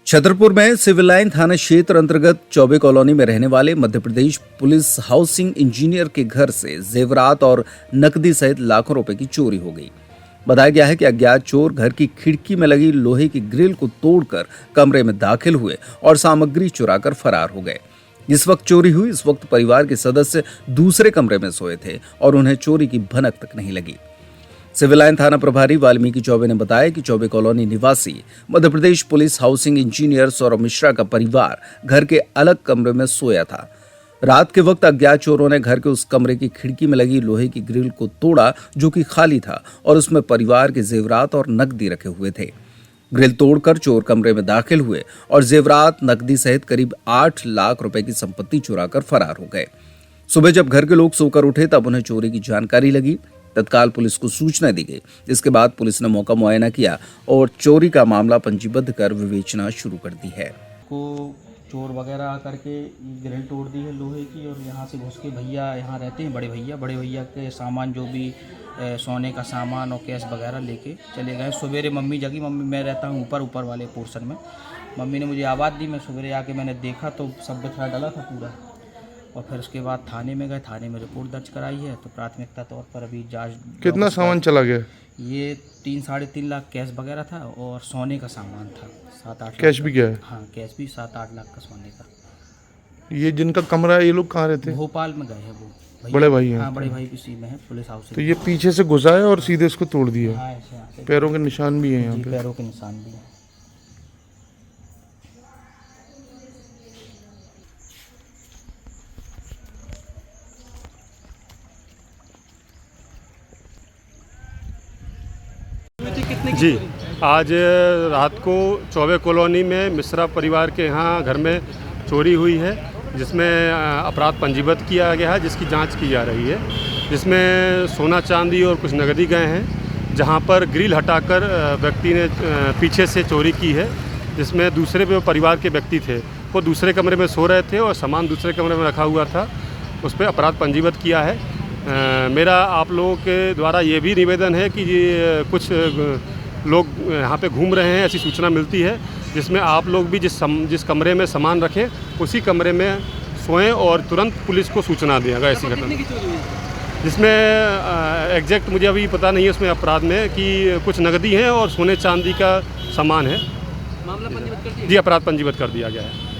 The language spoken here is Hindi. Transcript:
छतरपुर में सिविल लाइन थाना क्षेत्र अंतर्गत चौबे कॉलोनी में रहने वाले मध्य प्रदेश पुलिस हाउसिंग इंजीनियर के घर से जेवरात और नकदी सहित लाखों रुपए की चोरी हो गई। बताया गया है कि अज्ञात चोर घर की खिड़की में लगी लोहे की ग्रिल को तोड़कर कमरे में दाखिल हुए और सामग्री चुराकर फरार हो गए। जिस वक्त चोरी हुई इस वक्त परिवार के सदस्य दूसरे कमरे में सोए थे और उन्हें चोरी की भनक तक नहीं लगी। सिविल लाइन थाना प्रभारी वाल्मीकि चौबे ने बताया कि चौबे कॉलोनी निवासी Madhya Pradesh police housing engineer Saurabh Mishra का परिवार घर के अलग कमरे में सोया था। रात के वक्त अज्ञात चोरों ने घर के उस कमरे की खिड़की में लगी लोहे की ग्रिल को तोड़ा जो कि खाली था और उसमें परिवार के जेवरात और नकदी रखे हुए थे। ग्रिल तोड़कर चोर कमरे में दाखिल हुए और जेवरात नकदी सहित करीब 8 लाख रुपए की संपत्ति चुराकर फरार हो गए। सुबह जब घर के लोग सोकर उठे तब उन्हें चोरी की जानकारी लगी। तत्काल पुलिस को सूचना दी गई। इसके बाद पुलिस ने मौका मुआयना किया और चोरी का मामला पंजीबद्ध कर विवेचना शुरू कर दी है। को चोर वगैरह आकर के ग्रिल तोड़ दी है लोहे की और यहाँ से घुस के भैया यहाँ रहते हैं बड़े भैया के सामान जो भी सोने का सामान और कैश वगैरह लेके चले गए। सवेरे मम्मी जगी, मम्मी मैं रहता हूँ ऊपर वाले पोर्शन में, मम्मी ने मुझे आवाज़ दी। मैं सवेरे आके मैंने देखा तो सब बिखरा डला था पूरा। और फिर उसके बाद थाने में गए, थाने में रिपोर्ट दर्ज कराई है। तो प्राथमिकता तौर पर अभी जांच। कितना सामान चला गया? ये 3-3.5 लाख कैश वगैरह था और सोने का सामान था 7-8 लाख। कैश भी क्या है? हाँ, कैश भी 7-8 लाख का सोने का। ये जिनका कमरा है ये लोग कहाँ रहते हैं? भोपाल में गए हैं वो बड़े भाई हैं? हाँ, बड़े भाई किसी में है पुलिस हाउस। तो ये पीछे से घुसा है और सीधे इसको तोड़ दिया? हाँ, ऐसे यहाँ से पैरों के निशान भी हैं यहाँ पे? पैरों के निशान भी हैं। जी, आज रात को चौबे कॉलोनी में मिश्रा परिवार के यहाँ घर में चोरी हुई है, जिसमें अपराध पंजीबद्ध किया गया है, जिसकी जांच की जा रही है। जिसमें सोना चांदी और कुछ नकदी गए हैं, जहां पर ग्रिल हटाकर व्यक्ति ने पीछे से चोरी की है। जिसमें दूसरे पे परिवार के व्यक्ति थे, वो दूसरे कमरे में सो रहे थे और सामान दूसरे कमरे में रखा हुआ था। उस पर अपराध पंजीबद्ध किया है। मेरा आप लोगों के द्वारा ये भी निवेदन है कि ये कुछ लोग यहाँ पे घूम रहे हैं, ऐसी सूचना मिलती है, जिसमें आप लोग भी जिस कमरे में सामान रखें उसी कमरे में सोएं और तुरंत पुलिस को सूचना दें अगर ऐसी घटना। जिसमें एग्जैक्ट मुझे अभी पता नहीं है उसमें अपराध में कि कुछ नकदी है और सोने चांदी का सामान है। मामला पंजीबद्ध कर दिया? जी, अपराध पंजीबद्ध कर दिया गया है।